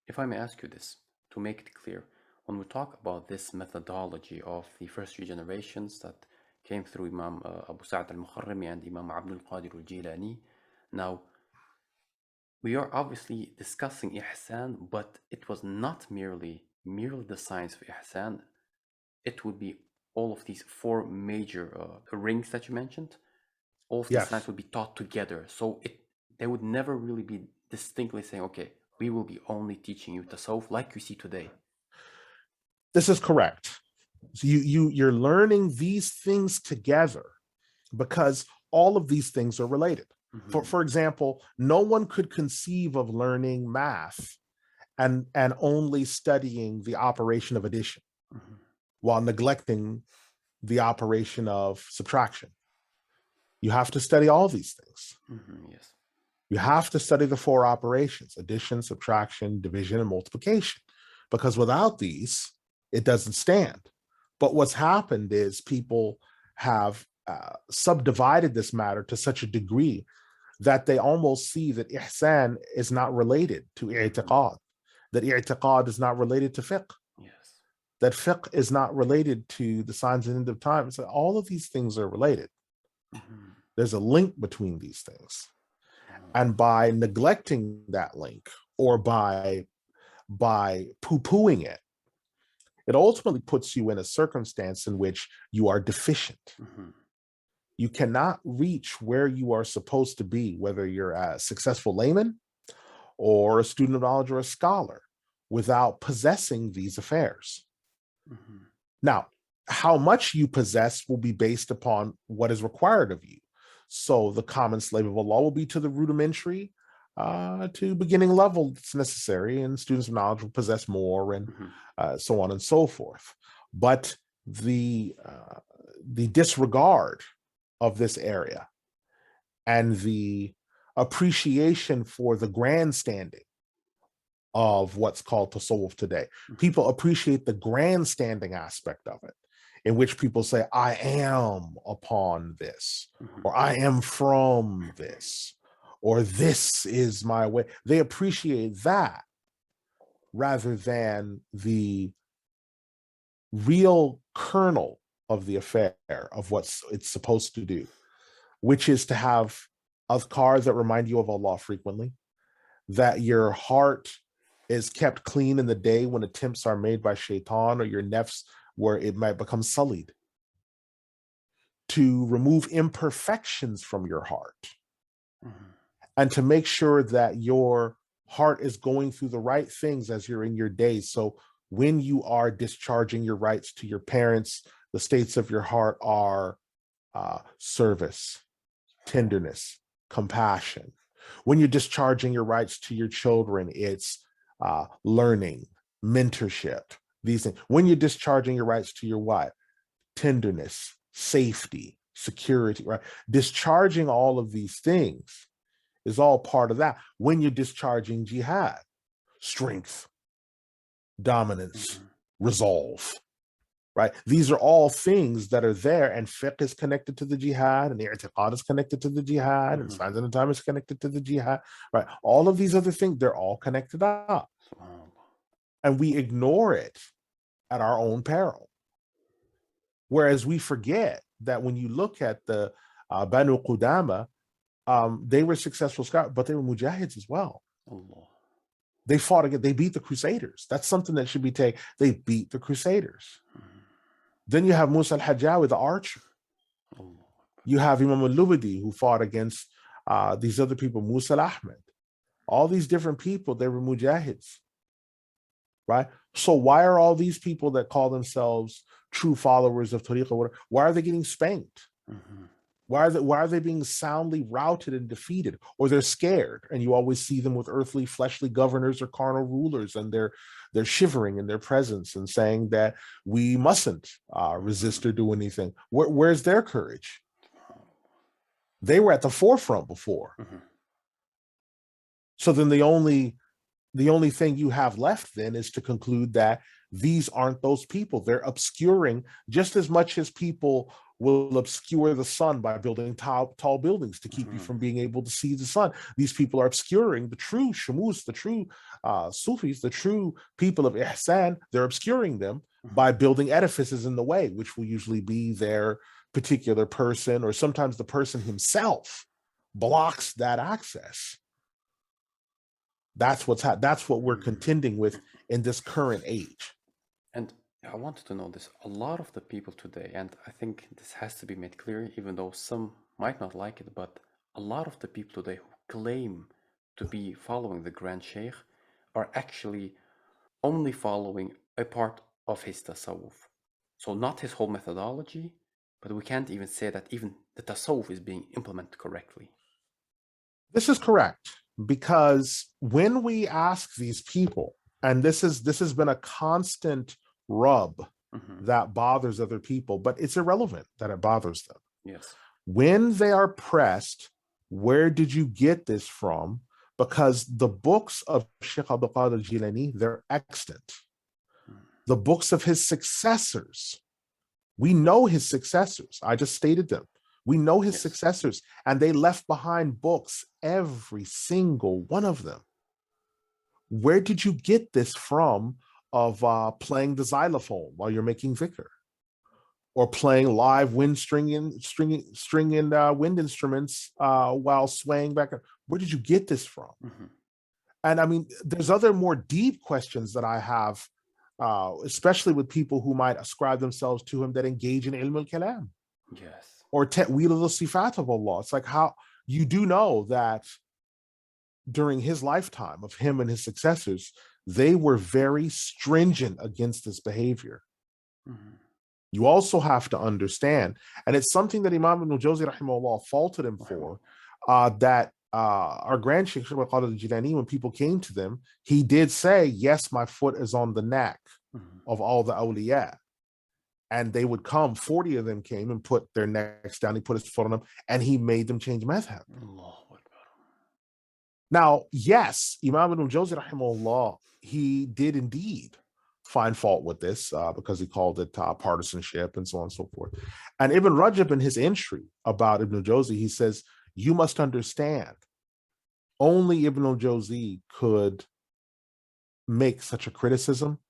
If I may ask you this, to make it clear, when we talk about this methodology of the first three generations that came through Imam Abu Sa'd al-Mukharrimi and Imam Abdul Qadir Al-Jilani, now we are obviously discussing Ihsan, but it was not merely the science of Ihsan. It would be all of these four major rings that you mentioned. All of these science Yes, would be taught together. So they would never really be distinctly saying, okay, we will be only teaching you tasawwuf like you see today. this is correct. So you're learning these things together because all of these things are related. For example, no one could conceive of learning math and only studying the operation of addition while neglecting the operation of subtraction. You have to study all these things. Yes. You have to study the four operations: addition, subtraction, division, and multiplication, because without these, it doesn't stand. But what's happened is people have subdivided this matter to such a degree that they almost see that ihsan is not related to i'tiqad, that i'tiqad is not related to fiqh, Yes. that fiqh is not related to the signs and end of time. So all of these things are related. There's a link between these things. And by neglecting that link or by poo-pooing it, it ultimately puts you in a circumstance in which you are deficient. You cannot reach where you are supposed to be, whether you're a successful layman or a student of knowledge or a scholar, without possessing these affairs. Now, how much you possess will be based upon what is required of you. So the common slave of Allah will be to the rudimentary to beginning level that's necessary, and students of knowledge will possess more, and so on and so forth. But the disregard of this area and the appreciation for the grandstanding of what's called tasawwuf today. People appreciate the grandstanding aspect of it, in which people say, I am upon this, or I am from this, or this is my way. They appreciate that rather than the real kernel of the affair of what it's supposed to do, which is to have adhkar that remind you of Allah frequently, that your heart is kept clean in the day when attempts are made by shaitan or your nafs where it might become sullied, to remove imperfections from your heart, and to make sure that your heart is going through the right things as you're in your day. So when you are discharging your rights to your parents, the states of your heart are service, tenderness, compassion. When you're discharging your rights to your children, it's learning, mentorship, these things. When you're discharging your rights to your wife, tenderness, safety, security, right? Discharging all of these things is all part of that. When you're discharging jihad, strength, dominance, resolve, right? These are all things that are there, and fiqh is connected to the jihad, and the i'tiqad is connected to the jihad, and signs of the time is connected to the jihad, right? All of these other things, they're all connected up. And we ignore it at our own peril. Whereas we forget that when you look at the Banu Qudama, they were successful scholars, but they were mujahids as well. Allah. They fought again. They beat the Crusaders. That's something that should be taken. They beat the Crusaders. Then you have Musa al-Hajjawi, the archer. You have Imam al-Lubadi, who fought against these other people, Musa al-Ahmed. All these different people, they were mujahids, right? So why are all these people that call themselves true followers of Tariqah, why are they getting spanked? Why are they being soundly routed and defeated? Or they're scared, and you always see them with earthly, fleshly governors or carnal rulers, and they're shivering in their presence and saying that we mustn't resist or do anything. Where's their courage? They were at the forefront before. So then the only thing you have left then is to conclude that these aren't those people. They're obscuring just as much as people will obscure the sun by building tall buildings to keep you from being able to see the sun. These people are obscuring the true shamus, the true Sufis, the true people of Ihsan. They're obscuring them by building edifices in the way, which will usually be their particular person, or sometimes the person himself blocks that access. That's what we're contending with in this current age. And I wanted to know this. A lot of the people today, and I think this has to be made clear, even though some might not like it, but a lot of the people today who claim to be following the Grand Sheikh are actually only following a part of his tasawwuf. So not his whole methodology, but we can't even say that even the tasawwuf is being implemented correctly. This is correct, because when we ask these people, and this has been a constant rub that bothers other people, but it's irrelevant that it bothers them. Yes. When they are pressed, where did you get this from? Because the books of Shaikh Abu Ja Al-Jilani, they're extant. The books of his successors, we know his successors. I just stated them. We know his successors, and they left behind books, every single one of them. Where did you get this from of playing the xylophone while you're making dhikr? Or playing live wind stringing wind instruments while swaying back? Where did you get this from? And I mean, there's other more deep questions that I have, especially with people who might ascribe themselves to him that engage in ilm al-kalam. Yes. Or ta'wil al-sifat of Allah. It's like, how you do know that during his lifetime of him and his successors, they were very stringent against this behavior. You also have to understand, and it's something that Imam Ibn al-Jawzi rahimahullah faulted him for, that our grand Shaykh Shaikh Abu Qadir Al-Jilani, when people came to them, he did say, yes, my foot is on the neck of all the awliya. And they would come, 40 of them came and put their necks down. He put his foot on them, and he made them change madhhab. Now, yes, Imam Ibn al-Jawzi rahimahullah, he did indeed find fault with this because he called it partisanship and so on and so forth. And Ibn Rajab, in his entry about Ibn al-Jawzi, he says, you must understand, only Ibn al-Jawzi could make such a criticism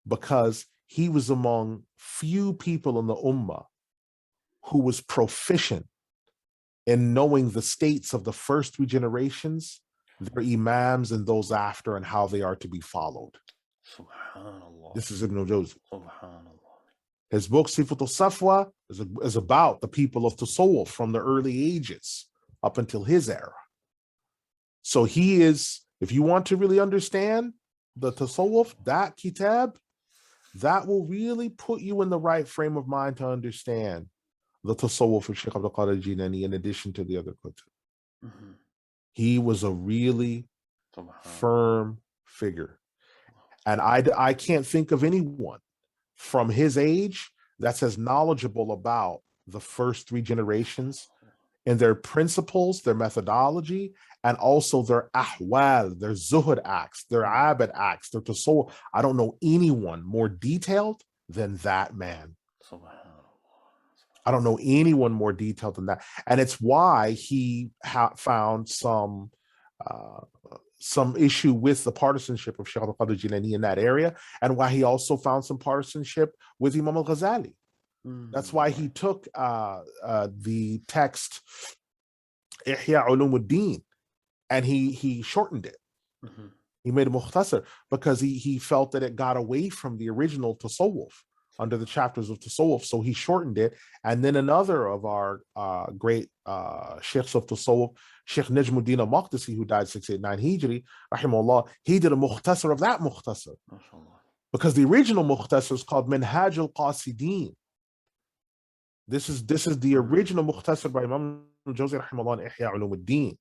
because he was among few people in the ummah who was proficient in knowing the states of the first three generations, their imams and those after, and how they are to be followed. Subhanallah. This is Ibn al-Jawzi. Subhanallah. His book, Sifat al-Safwa, is about the people of Tasawwuf from the early ages up until his era. So he is, if you want to really understand the Tasawwuf, that kitab, that will really put you in the right frame of mind to understand the Tasawwuf of Shaykh Abdul Qadir Al-Jilani in addition to the other kutub. He was a really firm figure. And I can't think of anyone from his age that's as knowledgeable about the first three generations and their principles, their methodology, and also their ahwal, their zuhud acts, their abad acts, their tasawwuf. I don't know anyone more detailed than that man. I don't know anyone more detailed than that. And it's why he found some issue with the partisanship of Shaykh Abu Qadir Al-Jilani in that area, and why he also found some partisanship with Imam al-Ghazali. That's why he took the text Ihya Ulum and he shortened it. He made a mukhtasar because he felt that it got away from the original tasawwuf under the chapters of tasawwuf, so he shortened it. And then another of our great sheikhs of tasawwuf, Sheikh Najmuddin al-Maqdisi, who died 689 Hijri, rahimahullah, he did a mukhtasar of that mukhtasar. Because the original mukhtasar is called Minhaj al-Qasidin. This is the original mukhtasar by Imam al-Jawzi rahimahullah in Ihya Ulumuddin,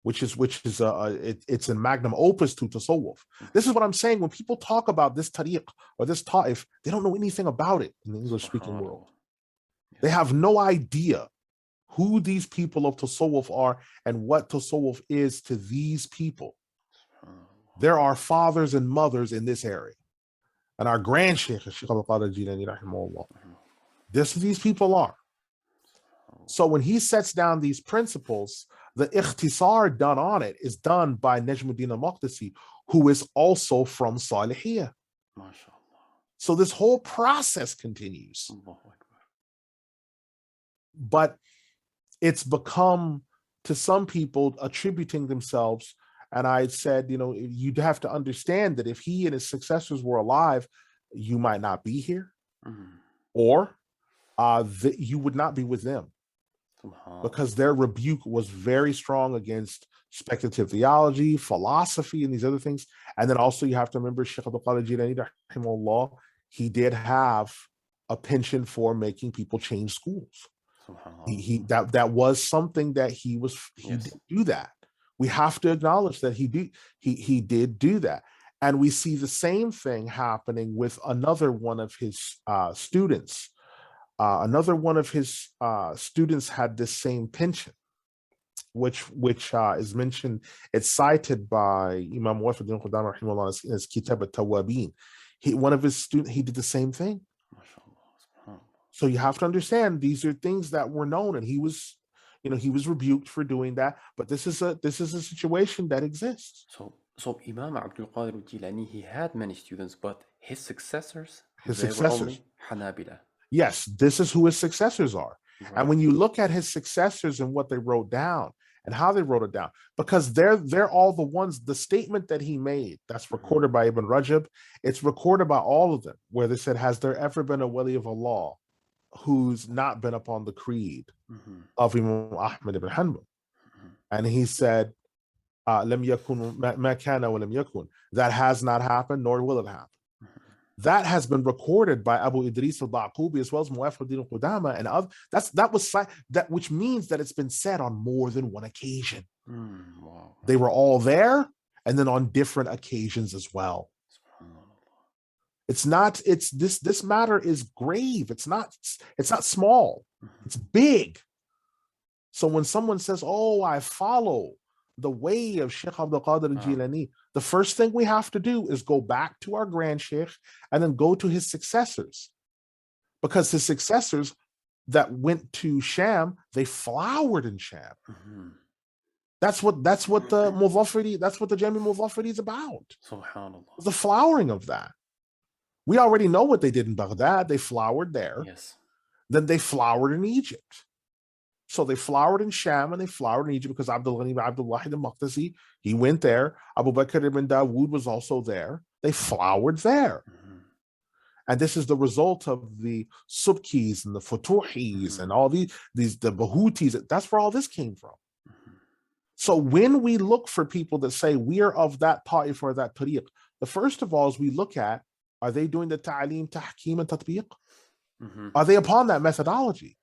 which is it's a magnum opus to tasawwuf. This is what I'm saying. When people talk about this tariq or this ta'if, they don't know anything about it in the English-speaking world. They have no idea who these people of tasawwuf are and what tasawwuf is to these people. There are fathers and mothers in this area. And our grand Shaykh, Shaykh Abu Qadir Al-Jilani rahimahullah, these people are. So when he sets down these principles, the ikhtisar done on it is done by Najmuddin al-Maqdisi, who is also from Salihiyah. So this whole process continues. But it's become, to some people, attributing themselves. And I said, you'd have to understand that if he and his successors were alive, you might not be here, or you would not be with them, because their rebuke was very strong against speculative theology, philosophy, and these other things. And then also you have to remember Shaikh Abdul Qadir Al-Jilani, rahimahullah, he did have a penchant for making people change schools. That was something that he did do that. We have to acknowledge that he did do that. And we see the same thing happening with another one of his students. Another one of his students had this same penchant, which is mentioned. It's cited by Imam Wafiddin Qudama rahimahullah in his Kitab al-Tawabin. One of his students, he did the same thing. So you have to understand, these are things that were known, and he was rebuked for doing that. But this is a situation that exists. So Imam Abdul Qadir Al-Jilani, he had many students, but his successors, were only Hanabila. Yes, this is who his successors are. Right. And when you look at his successors and what they wrote down and how they wrote it down, because they're all the ones, the statement that he made, that's recorded by Ibn Rajab, it's recorded by all of them, where they said, has there ever been a wali of Allah who's not been upon the creed of Imam Ahmad ibn Hanbal? And he said, lam yakun ma kana wa lam yakun, that has not happened, nor will it happen. That has been recorded by Abu Idris al-Baqubi, as well as Muwaffaqud al-Qudama, and other. That which means that it's been said on more than one occasion. Wow. They were all there, and then on different occasions as well. This matter is grave. It's not small. It's big. So when someone says, "Oh, I follow the way of Shaikh Abdul Qadir Al-Jilani," the first thing we have to do is go back to our grand sheikh and then go to his successors, because his successors that went to Sham, they flowered in Sham. That's what the Muzaffari, that's what the Jami Muzaffari is about. SubhanAllah. The flowering of that. We already know what they did in Baghdad. They flowered there. Yes. Then they flowered in Egypt. So they flowered in Sham and they flowered in Egypt because Abdul Ghani ibn Abdul Wahid al-Maqdisi, he went there. Abu Bakr ibn Dawood was also there. They flowered there. And this is the result of the Subkis and the Futuhis and all the Bahutis. That's where all this came from. So when we look for people that say we are of that ta'if or that tariq, the first of all is we look at, are they doing the ta'aleem, tahkeem, and tatbiq? Are they upon that methodology?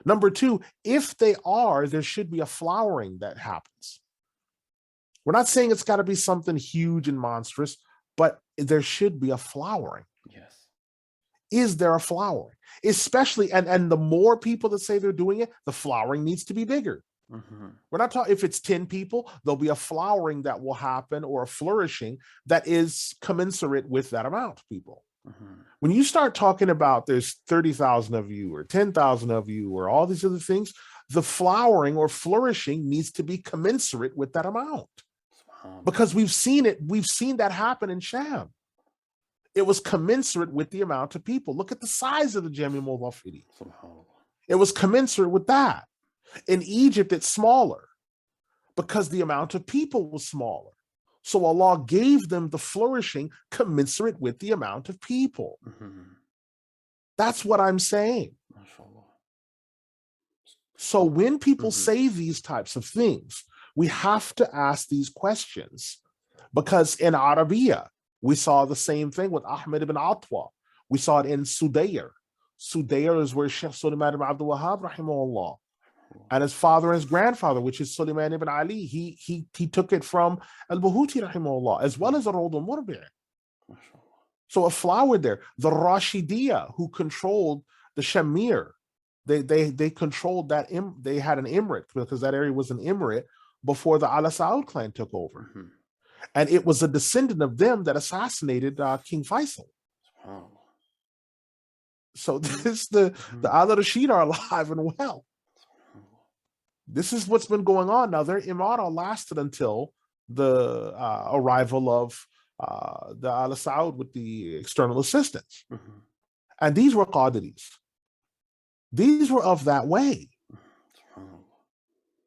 Number two, if they are, there should be a flowering that happens. We're not saying it's got to be something huge and monstrous, but there should be a flowering. Yes. Is there a flowering? Especially, and the more people that say they're doing it, the flowering needs to be bigger. We're not talking, if it's 10 people, there'll be a flowering that will happen, or a flourishing that is commensurate with that amount of people. When you start talking about there's 30,000 of you or 10,000 of you or all these other things, the flowering or flourishing needs to be commensurate with that amount. Because we've seen that happen in Sham. It was commensurate with the amount of people. Look at the size of the Jami Muzaffari. It was commensurate with that. In Egypt, it's smaller because the amount of people was smaller. So Allah gave them the flourishing commensurate with the amount of people. That's what I'm saying. So when people say these types of things, we have to ask these questions, because in Arabiya, we saw the same thing with Ahmed ibn Atwa. We saw it in Sudayr. Sudayr is where Shaykh Sulaiman ibn Abdul Wahhab, rahimahullah, and his father and his grandfather, which is Sulaiman ibn Ali, he took it from Al-Bahuti, rahimahullah, as well as Ar-Rawd al-Murbi'. So a flowered there. The Rashidiyah, who controlled the Shamir, they controlled that. They had an emirate, because that area was an emirate before the Al Saud clan took over, and it was a descendant of them that assassinated King Faisal. So the Al Rashid are alive and well. This is what's been going on. Now, their imara lasted until the arrival of the Al Saud with the external assistance. And these were Qadiris. These were of that way.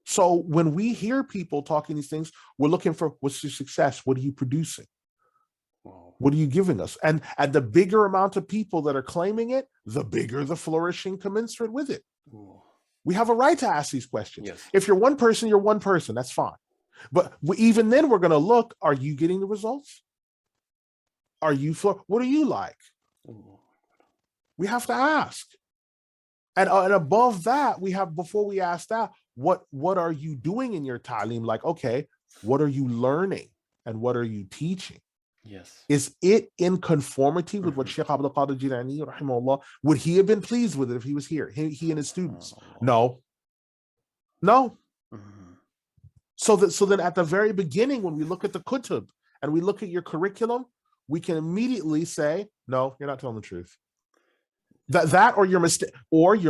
So when we hear people talking these things, we're looking for, what's your success? What are you producing? What are you giving us? And the bigger amount of people that are claiming it, the bigger the flourishing commensurate with it. We have a right to ask these questions. Yes. If you're one person, you're one person. That's fine. But even then, we're going to look, are you getting the results? Are you, what are you like? We have to ask. And above that, we have, before we ask that, what are you doing in your ta'lim? Like, okay, what are you learning? And what are you teaching? Yes. Is it in conformity with what Shaikh Abdul Qadir Al-Jilani, rahimahullah, would he have been pleased with it if he was here? He and his students? No. So then at the very beginning, when we look at the kutub and we look at your curriculum, we can immediately say, no, you're not telling the truth. That or you're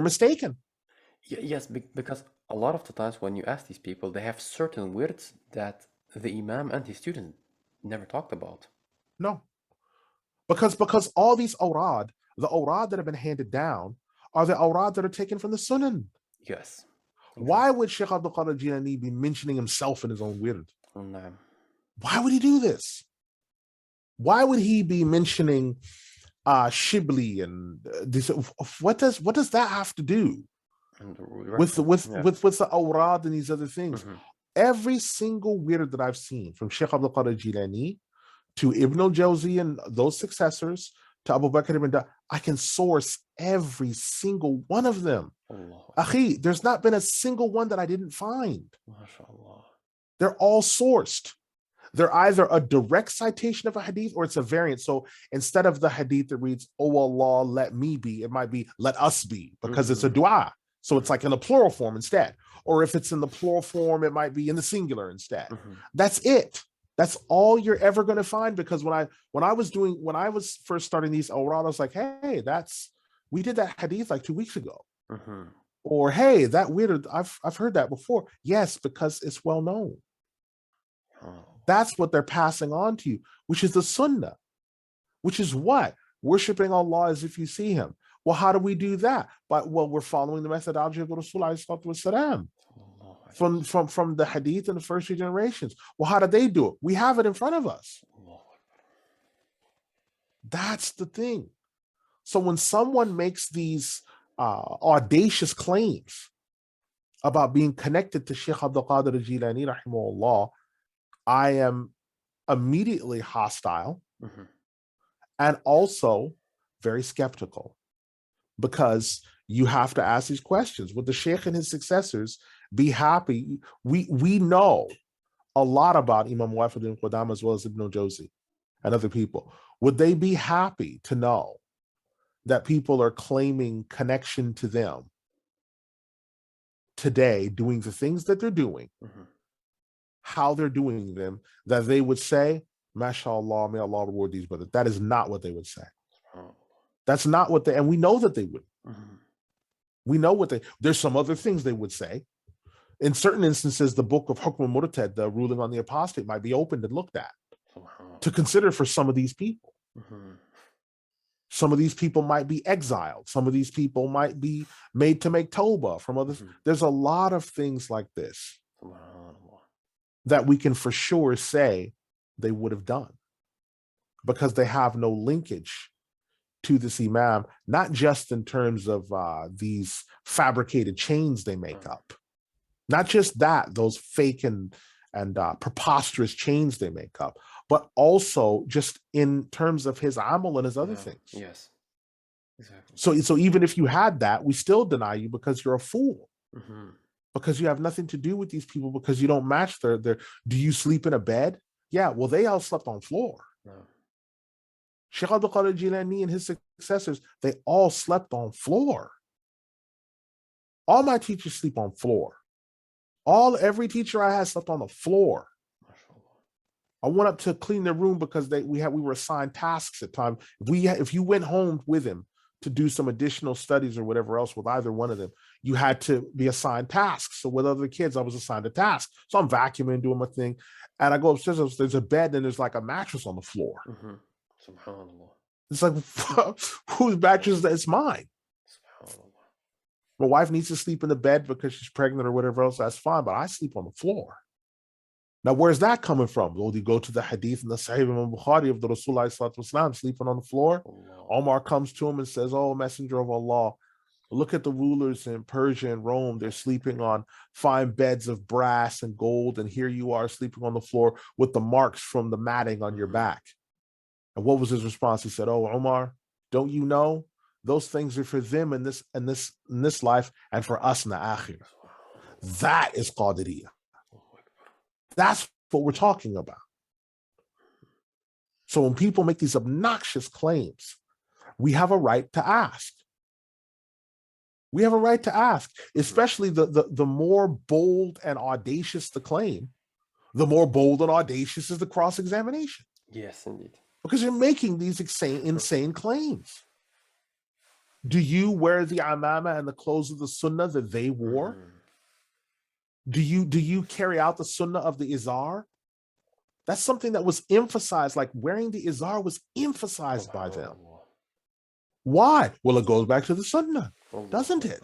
mistaken. Yes, because a lot of the times when you ask these people, they have certain words that the imam and his student never talked about. No, because all these awrad, the awrad that have been handed down, are the awrad that are taken from the sunan. Yes. Exactly. Why would Shaykh Abdul Qadir Al-Jilani be mentioning himself in his own wird? No. Why would he do this? Why would he be mentioning Shibli and this? What does that have to do with the awrad and these other things? Every single wird that I've seen from Shaykh Abdul Qadir Al-Jilani to Ibn al-Jawzi and those successors, to Abu Bakr ibn Da, I can source every single one of them. Akhi, there's not been a single one that I didn't find. MashaAllah. They're all sourced. They're either a direct citation of a hadith or it's a variant. So instead of the hadith that reads, "Oh Allah, let me be," it might be, "Let us be," because it's a dua. So it's like in the plural form instead. Or if it's in the plural form, it might be in the singular instead. That's it. That's all you're ever going to find. Because when I was first starting these awrad, I was like, hey, we did that hadith like 2 weeks ago. Or hey, that weird, I've heard that before. Yes, because it's well known. That's what they're passing on to you, which is the sunnah, which is what? Worshiping Allah as if you see him. Well, how do we do that? We're following the methodology of the Rasul from the hadith and the first 3 generations. Well, how did they do it? We have it in front of us. That's the thing. So when someone makes these audacious claims about being connected to Shaykh Abdul Qadir Al-Jilani, rahimahullah, I am immediately hostile and also very skeptical, because you have to ask these questions. Would the Shaykh and his successors be happy? We know a lot about Imam Wafiduddin Qudama as well as Ibn al-Jawzi and other people. Would they be happy to know that people are claiming connection to them today, doing the things that they're doing, how they're doing them, that they would say, MashaAllah, may Allah reward these brothers? That is not what they would say. That's not what and we know that they would. We know there's some other things they would say. In certain instances, the book of Hukm al-Murtad, the ruling on the apostate, might be opened and looked at to consider for some of these people. Some of these people might be exiled. Some of these people might be made to make tawbah from others. There's a lot of things like this that we can for sure say they would have done, because they have no linkage to this imam, not just in terms of these fabricated chains they make up, not just that, those fake and preposterous chains they make up, but also just in terms of his amal and his other things. Yes, exactly. So even if you had that, we still deny you because you're a fool. Because you have nothing to do with these people, because you don't match their do you sleep in a bed? Yeah, well, they all slept on floor. Shaykh Abdul Qadir Al-Jilani and his successors, they all slept on floor. All my teachers sleep on floor. Every teacher I had slept on the floor. I went up to clean their room because we were assigned tasks at times. If you went home with him to do some additional studies or whatever else with either one of them, you had to be assigned tasks. So with other kids, I was assigned a task. So I'm vacuuming, doing my thing. And I go upstairs, there's a bed and there's like a mattress on the floor. Subhanallah. It's like, whose mattress is that? It's mine. Subhanallah. My wife needs to sleep in the bed because she's pregnant or whatever else. That's fine, but I sleep on the floor. Now, where's that coming from? Well, you go to the Hadith and the Sahih Imam Bukhari of the Rasulullah sleeping on the floor. Allah. Omar comes to him and says, "Oh, Messenger of Allah, look at the rulers in Persia and Rome. They're sleeping on fine beds of brass and gold, and here you are sleeping on the floor with the marks from the matting on your back." And what was his response? He said, "Oh, Omar, don't you know those things are for them in this life and for us in the akhirah?" That is Qadiriyah. That's what we're talking about. So when people make these obnoxious claims, we have a right to ask. We have a right to ask, especially the more bold and audacious the claim, the more bold and audacious is the cross-examination. Yes, indeed. Because you're making these insane claims. Do you wear the amama and the clothes of the sunnah that they wore? Do you carry out the sunnah of the izar? That's something that was emphasized, like wearing the izar was emphasized by them. Why? Well, it goes back to the sunnah, doesn't it?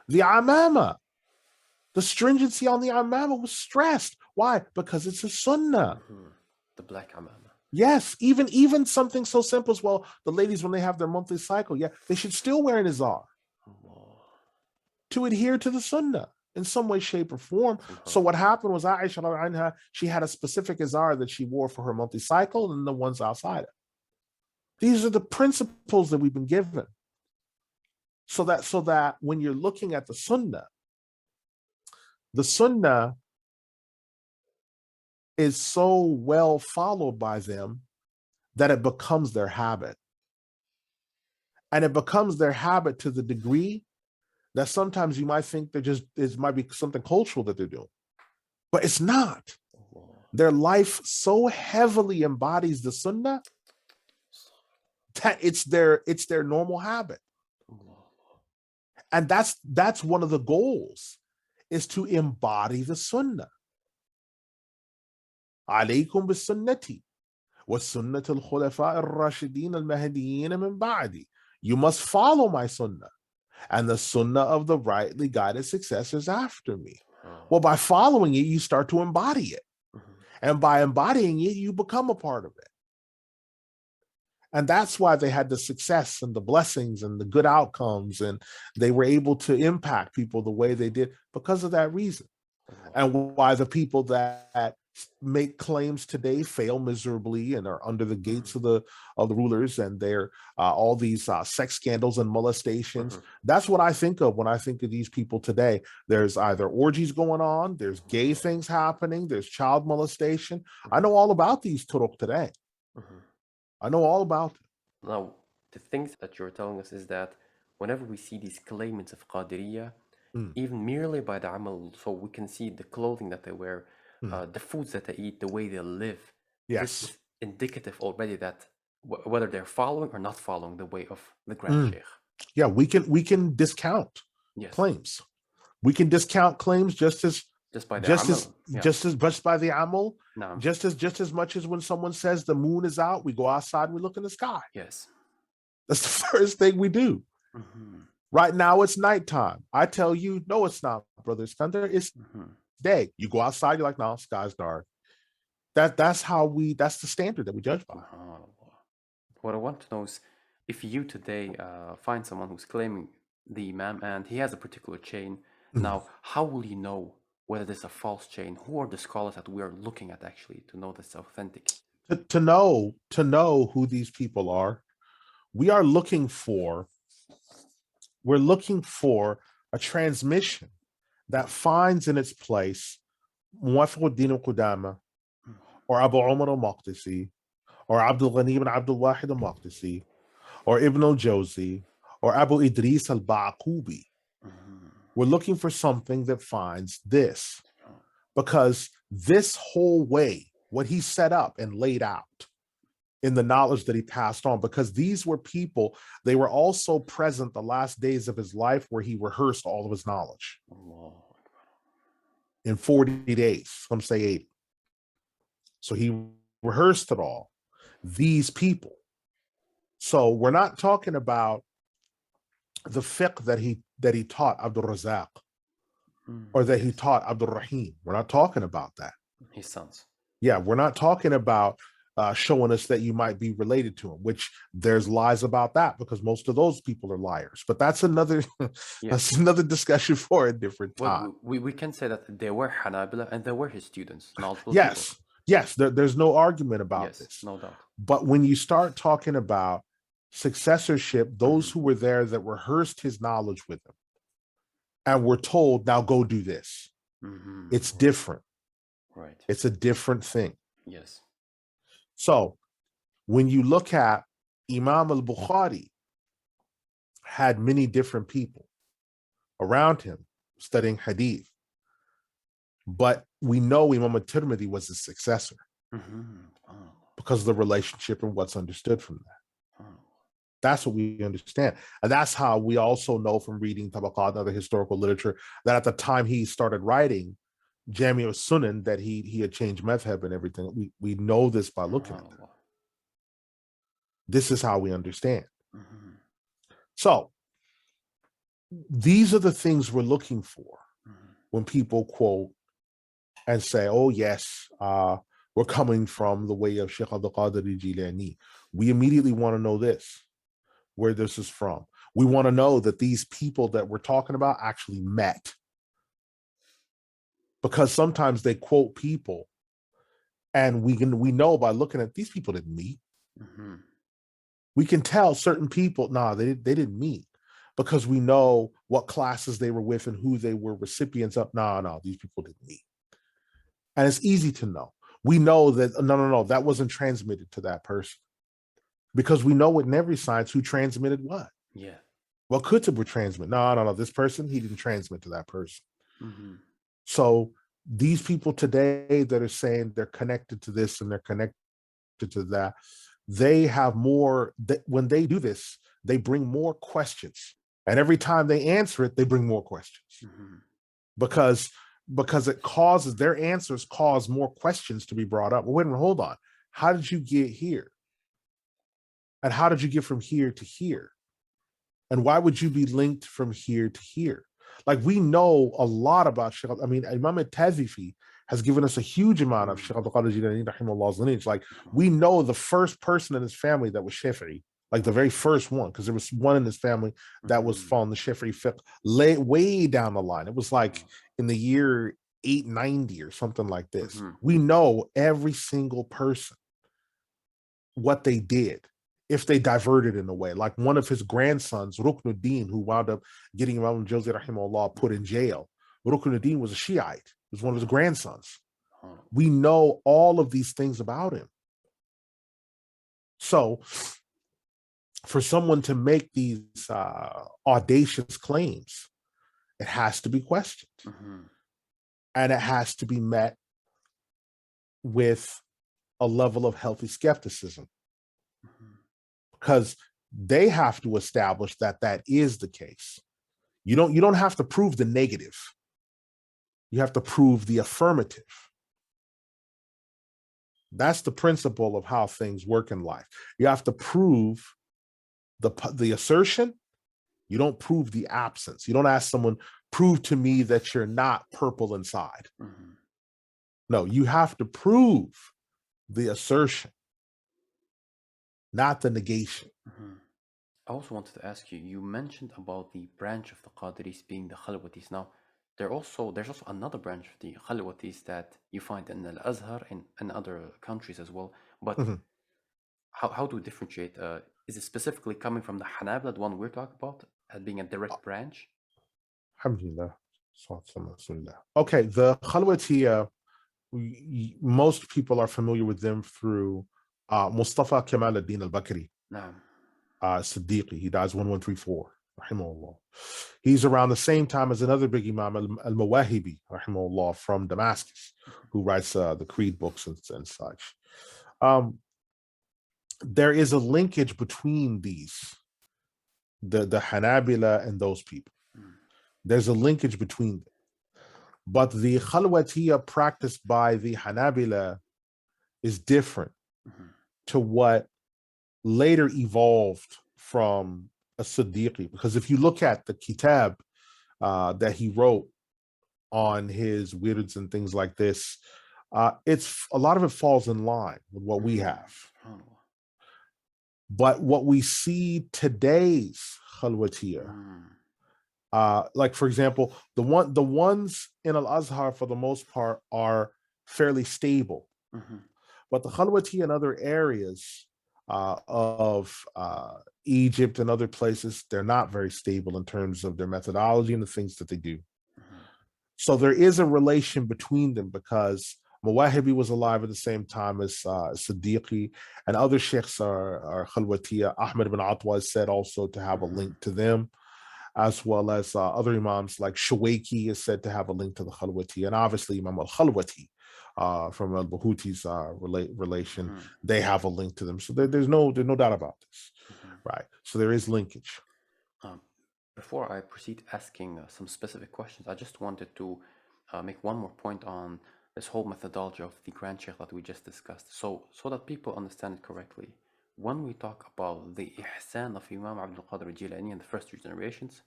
The amama, the stringency on the amama was stressed. Why? Because it's a sunnah. The black amama. Yes, even something so simple as, well, the ladies, when they have their monthly cycle, yeah, they should still wear an izar to adhere to the sunnah in some way, shape, or form. So what happened was Aisha, she had a specific izar that she wore for her monthly cycle and the ones outside it. These are the principles that we've been given. So that when you're looking at the sunnah is so well followed by them that it becomes their habit. And it becomes their habit to the degree that sometimes you might think it might be something cultural that they're doing, but it's not. Their life so heavily embodies the sunnah that it's their normal habit. And that's one of the goals, is to embody the sunnah. Alaykum bis sunnati wa sunnat al-khulafa ar-rashidin al-mahdiyyin min ba'di. You must follow my sunnah and the sunnah of the rightly guided successors after me. Well, by following it, you start to embody it. And by embodying it, you become a part of it. And that's why they had the success and the blessings and the good outcomes, and they were able to impact people the way they did because of that reason. And why the people that make claims today fail miserably and are under the gates of the rulers, and they're all these sex scandals and molestations. That's what I think of when I think of these people today. There's either orgies going on, there's gay things happening, there's child molestation. I know all about these turuq today. I know all about it. Now, the things that you're telling us is that whenever we see these claimants of Qadiriyah, even merely by the amal, so we can see the clothing that they wear, the foods that they eat, the way they live. Yes. This is indicative already that whether they're following or not following the way of the Grand Sheikh. Yeah, we can discount claims. We can discount claims just by the amal, just as much as when someone says the moon is out, we go outside, we look in the sky. Yes. That's the first thing we do. Right now it's nighttime. I tell you, no, it's not, Brother Iskandar. It's day. You go outside, you're like, no, sky's dark. That's the standard that we judge by. What I want to know is, if you today find someone who's claiming the Imam and he has a particular chain, now how will you know whether this is a false chain? Who are the scholars that we are looking at actually to know this is authentic? To know who these people are, we're looking for a transmission that finds in its place Muwafiquddin al-Qudama or Abu Umar al-Maqdisi or Abdul Ghani ibn Abdul Wahid al-Maqdisi or Ibn al-Jawzi or Abu Idris al-Ba'qubi. We're looking for something that finds this, because this whole way, what he set up and laid out, in the knowledge that he passed on, because these were people, they were also present the last days of his life where he rehearsed all of his knowledge in 40 days, some say 80. So he rehearsed it all. These people. So we're not talking about the fiqh that he taught Abdul Razak or that he taught Abdul Rahim. We're not talking about that. His sons. Yeah, we're not talking about showing us that you might be related to him, which there's lies about that because most of those people are liars. But that's another that's another discussion for a different time. Well, we can say that they were Hanabila and they were his students. Yes, people. Yes, there's no argument about this. No doubt. But when you start talking about successorship, those who were there that rehearsed his knowledge with him and were told, now go do this. It's different. Right. It's a different thing. Yes. So when you look at Imam al-Bukhari had many different people around him studying hadith, but we know Imam al-Tirmidhi was his successor because of the relationship and what's understood from that. That's what we understand. And that's how we also know from reading Tabaqat and other historical literature that at the time he started writing Jami' al-Sunan that he had changed madhhab and everything. We know this by looking at that. This is how we understand. So these are the things we're looking for when people quote and say, oh yes, we're coming from the way of Shaikh Abdul Qadir Al-Jilani. We immediately want to know this, where this is from. We want to know that these people that we're talking about actually met. Because sometimes they quote people and we know by looking at these people didn't meet. We can tell certain people, they didn't meet because we know what classes they were with and who they were recipients of. These people didn't meet. And it's easy to know. We know that, no, that wasn't transmitted to that person. Because we know in every science who transmitted what. Yeah. Well, Qutb would transmit. No, this person, he didn't transmit to that person. So these people today that are saying they're connected to this and they're connected to that, they have more, when they do this, they bring more questions. And every time they answer it, they bring more questions. Because it causes, their answers cause more questions to be brought up. Well, wait a minute, hold on. How did you get here? And how did you get from here to here? And why would you be linked from here to here? Like, we know a lot about Shaykh. I mean, Imam al-Tazifi has given us a huge amount of Shaykh Abu Qadir Al-Jilani's lineage. Like, we know the first person in his family that was Shafi'i, like the very first one, because there was one in his family that was following the Shafi'i fiqh way down the line. It was like in the year 890 or something like this. We know every single person, what they did. If they diverted in a way, like one of his grandsons, Ruknuddin, who wound up getting Imam Al-Jawzi rahimahullah put in jail. Ruknuddin was a Shiite. It was one of his grandsons. We know all of these things about him. So for someone to make these audacious claims, it has to be questioned. And it has to be met with a level of healthy skepticism. Because they have to establish that that is the case. You don't have to prove the negative. You have to prove the affirmative. That's the principle of how things work in life. You have to prove the assertion. You don't prove the absence. You don't ask someone, prove to me that you're not purple inside. No, you have to prove the assertion, not the negation. I also wanted to ask you, you mentioned about the branch of the Qadiris being the Khalwatis. Now, there's also another branch of the Khalwatis that you find in Al-Azhar and in other countries as well. But how do we differentiate? Is it specifically coming from the Hanabila, the one we're talking about, as being a direct branch? Alhamdulillah. Okay, the Khalwati, most people are familiar with them through Mustafa Kemal ad-Din al-Bakri. Siddiqui. He dies 1134. Rahimahullah. He's around the same time as another big Imam, al-Mawahibi, rahimahullah, from Damascus, who writes the Creed books and such. there is a linkage between these, the Hanabila and those people. There's a linkage between them. But the Khalwatiyya practiced by the Hanabila is different to what later evolved from a Siddiqi. Because if you look at the kitab that he wrote on his wirds and things like this, it's a lot of it falls in line with what we have. But what we see today's Khalwatiyya, like for example, the ones in Al-Azhar for the most part are fairly stable. But the Khalwati in other areas of Egypt and other places, they're not very stable in terms of their methodology and the things that they do. So there is a relation between them, because Muwahibi was alive at the same time as Siddiqi, and other sheikhs are Khalwatiyya. Ahmed ibn Atwa is said also to have a link to them, as well as other imams like Shawaiki is said to have a link to the Khalwati, and obviously Imam al-Khalwati from al-Bahuti's relation, they have a link to them. So there's no doubt about this, right? So there is linkage. Before I proceed asking some specific questions, I just wanted to make one more point on this whole methodology of the Grand Sheikh that we just discussed, so that people understand it correctly. When we talk about the Ihsan of Imam Abdul Qadir Al-Jilani and the first three generations,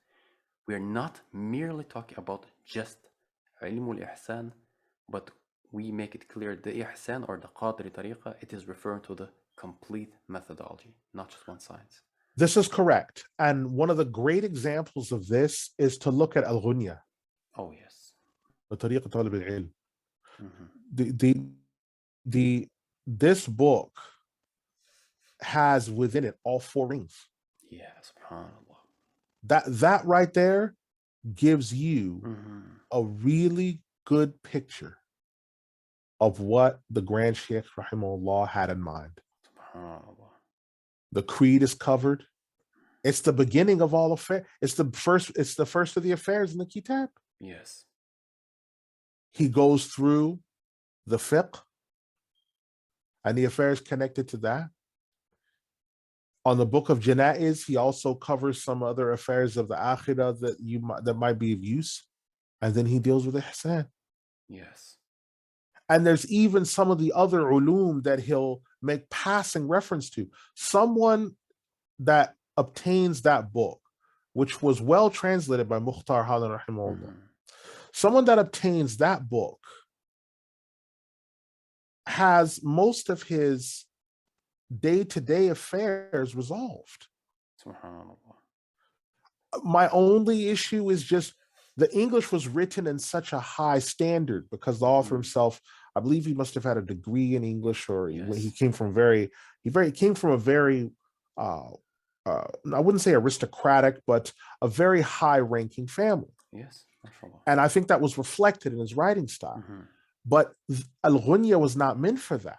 we're not merely talking about just Ilm al-Ihsan, but we make it clear the Ihsan or the Qadri Tariqa, it is referring to the complete methodology, not just one science. This is correct. And one of the great examples of this is to look at Al-Ghunyah. Oh, yes. طريقة طالب العلم. This book has within it all four rings. Yeah, subhanAllah. That right there gives you a really good picture of what the Grand Sheikh Rahimahullah had in mind. SubhanAllah. The creed is covered. It's the beginning of all affairs. It's the first of the affairs in the kitab. Yes. He goes through the fiqh and the affairs connected to that. On the book of Janaiz, he also covers some other affairs of the akhirah that might be of use. And then he deals with ihsan. Yes. And there's even some of the other ulum that he'll make passing reference to. Someone that obtains that book, which was well translated by Mukhtar Halan Rahimahullah, someone that obtains that book has most of his day-to-day affairs resolved. SubhanAllah. My only issue is just the English was written in such a high standard, because the author himself, I believe he must have had a degree in English, or he came from a very I wouldn't say aristocratic, but a very high-ranking family. Yes, mashallah. And I think that was reflected in his writing style. But Al-Ghunyah was not meant for that.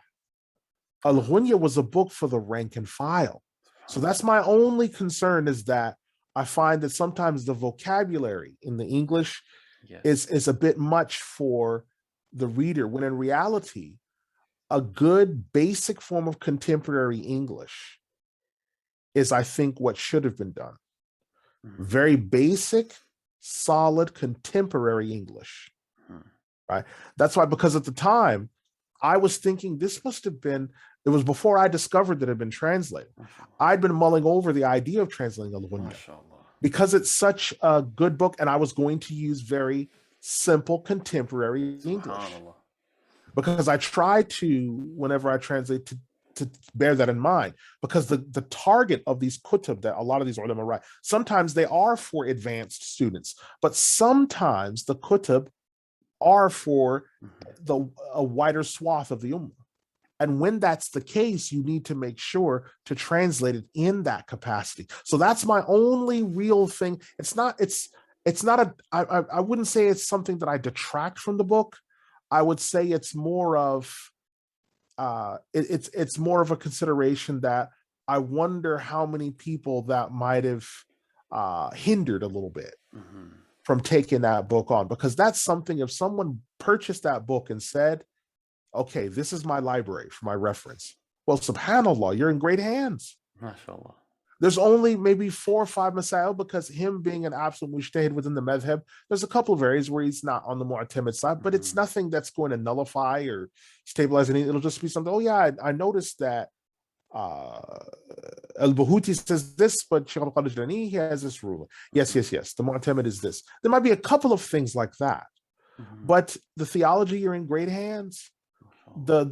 Al-Ghunyah was a book for the rank and file. So that's my only concern, is that I find that sometimes the vocabulary in the English is a bit much for the reader, when in reality, a good basic form of contemporary English is, I think, what should have been done. Very basic, solid, contemporary English. Right? That's why, because at the time, I was thinking this must have been, it was before I discovered that it had been translated. I'd been mulling over the idea of translating Al-Ghunyah because it's such a good book, and I was going to use very simple contemporary English. Because I try to, whenever I translate, to bear that in mind, because the target of these kutub that a lot of these ulama write, sometimes they are for advanced students, but sometimes the kutub are for a wider swath of the ummah. And when that's the case, you need to make sure to translate it in that capacity. So that's my only real thing. I wouldn't say it's something that I detract from the book. I would say it's more of it's more of a consideration that I wonder how many people that might have hindered a little bit from taking that book on, because that's something, if someone purchased that book and said, okay, this is my library for my reference, Well, subhanAllah, you're in great hands. MashaAllah. There's only maybe 4 or 5 masail, because him being an absolute mujtahid within the madhhab, there's a couple of areas where he's not on the mu'tamid side, but it's nothing that's going to nullify or stabilize anything. It'll just be something, oh yeah, I noticed that Al-Bahuti says this, but Shaykh Abu Ja, he has this rule. Yes. The mu'tamid is this. There might be a couple of things like that. But the theology, you're in great hands. The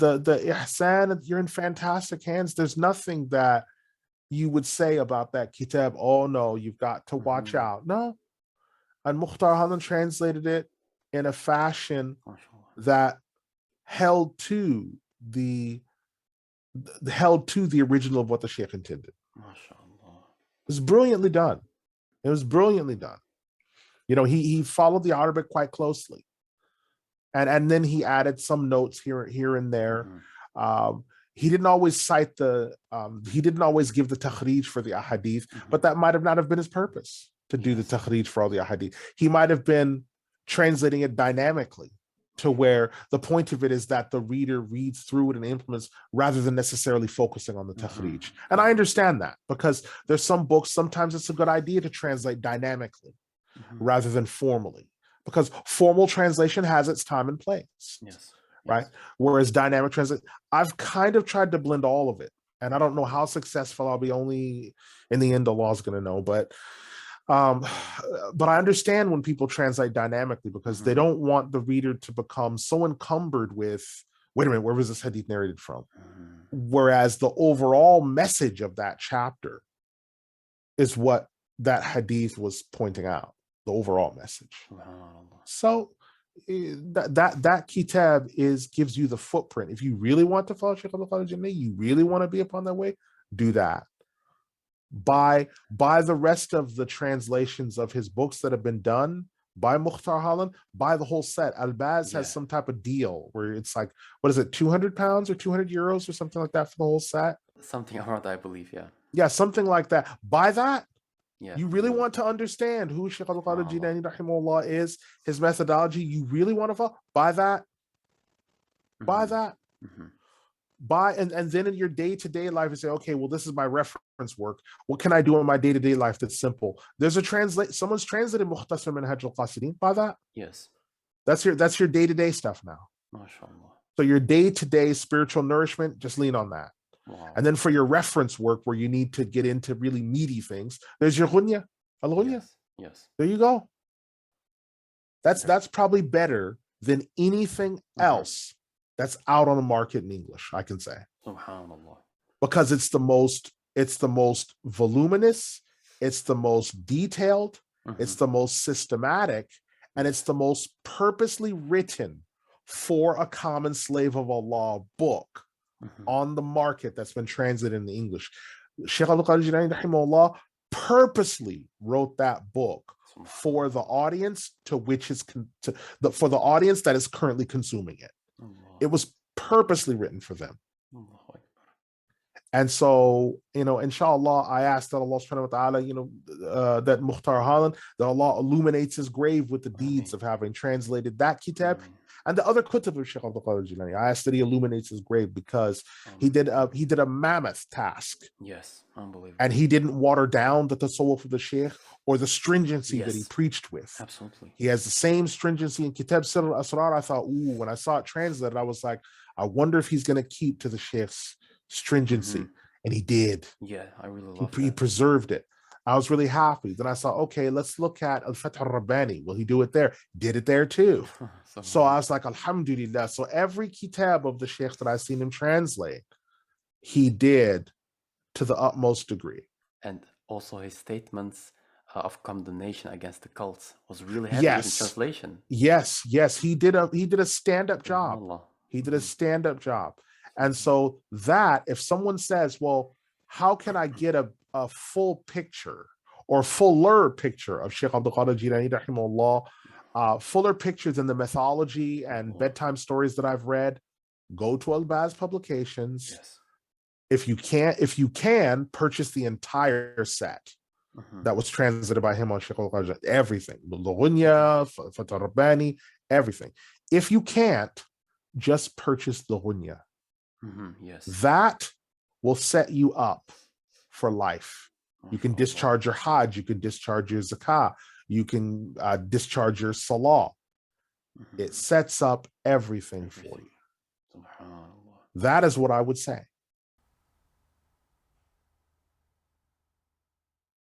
Ihsan, you're in fantastic hands. There's nothing that you would say about that kitab, oh no, you've got to watch out. No. And Mukhtar Hanan translated it in a fashion that held to the original of what the Sheikh intended. It was brilliantly done. He followed the Arabic quite closely. And then he added some notes here and there. He didn't always cite he didn't always give the takhrij for the ahadith, but that might have not have been his purpose to do the takhrij for all the ahadith. He might have been translating it dynamically to where the point of it is that the reader reads through it and implements rather than necessarily focusing on the takhrij. And I understand that, because there's some books, sometimes it's a good idea to translate dynamically rather than formally, because formal translation has its time and place. Right? Whereas dynamic translation, I've kind of tried to blend all of it. And I don't know how successful I'll be. Only in the end, Allah is going to know. But I understand when people translate dynamically, because they don't want the reader to become so encumbered with, wait a minute, where was this hadith narrated from? Whereas the overall message of that chapter is what that hadith was pointing out, the overall message. So that kitab gives you the footprint. If you really want to follow Shaykh Abdul Qadir Al-Jilani, you really want to be upon that way, do that. Buy the rest of the translations of his books that have been done by Mukhtar Hanan. Buy the whole set. Al-Baz has some type of deal where it's like, what is it, £200 or €200 or something like that for the whole set? Something around that, I believe, yeah, something like that. Buy that. You really want to understand who Shaykh Abu Qadir Al-Jilani rahimahullah is, his methodology, you really want to follow, buy that. Buy that. Buy, and then in your day-to-day life, you say, okay, well, this is my reference work. What can I do in my day-to-day life that's simple? There's someone's translated Mukhtasar Minhaj al-Qasidin. Buy that. Yes. That's your day-to-day stuff now. MashaAllah. So your day-to-day spiritual nourishment, just lean on that. And then for your reference work, where you need to get into really meaty things, there's your Ghunyah, Al-Ghunyah. Yes. There you go. That's probably better than anything else that's out on the market in English, I can say. Subhanallah. Because it's the most voluminous, it's the most detailed, it's the most systematic, and it's the most purposely written for a common slave of Allah book on the market that's been translated into English. Shaykh Abu Ja rahimahullah purposely wrote that book for the audience for the audience that is currently consuming it. It was purposely written for them. And so, inshallah, I ask that Allah subhanahu wa ta'ala, that Mukhtar Hanan, that Allah illuminates his grave with the deeds of having translated that kitab and the other kutub of Shaykh Abdul Qadir Al-Jilani. I ask that he illuminates his grave, because he did a mammoth task. Yes, unbelievable. And he didn't water down the tasawwuf of the Shaykh or the stringency that he preached with. Absolutely. He has the same stringency in Kitab Sir al-Asrar. I thought, when I saw it translated, I was like, I wonder if he's going to keep to the Shaykh's stringency. And he did. Yeah, I really love He preserved it. I was really happy. Then I saw, okay, let's look at Al-Fath al-Rabbani. Will he do it there? Did it there too. So I was like, alhamdulillah. So every kitab of the Shaykh that I've seen him translate, he did to the utmost degree. And also his statements of condemnation against the cults was really heavy in translation. Yes. He did a stand-up job. He did a stand-up job. And so that, if someone says, well, how can I get a full picture or fuller picture of Shaykh Abdul Qadir Al-Jilani rahimahullah, fuller picture than the mythology and bedtime stories that I've read, go to Al-Baz Publications. Yes. If you can purchase the entire set that was translated by him on Shaykh Abu Ja, everything, the Ghunyah, Fath al-Rabbani, everything. If you can't, just purchase the Ghunyah. Yes. That will set you up for life. You can discharge your Hajj, you can discharge your Zakah, you can discharge your Salah. It sets up everything for you. That is what I would say.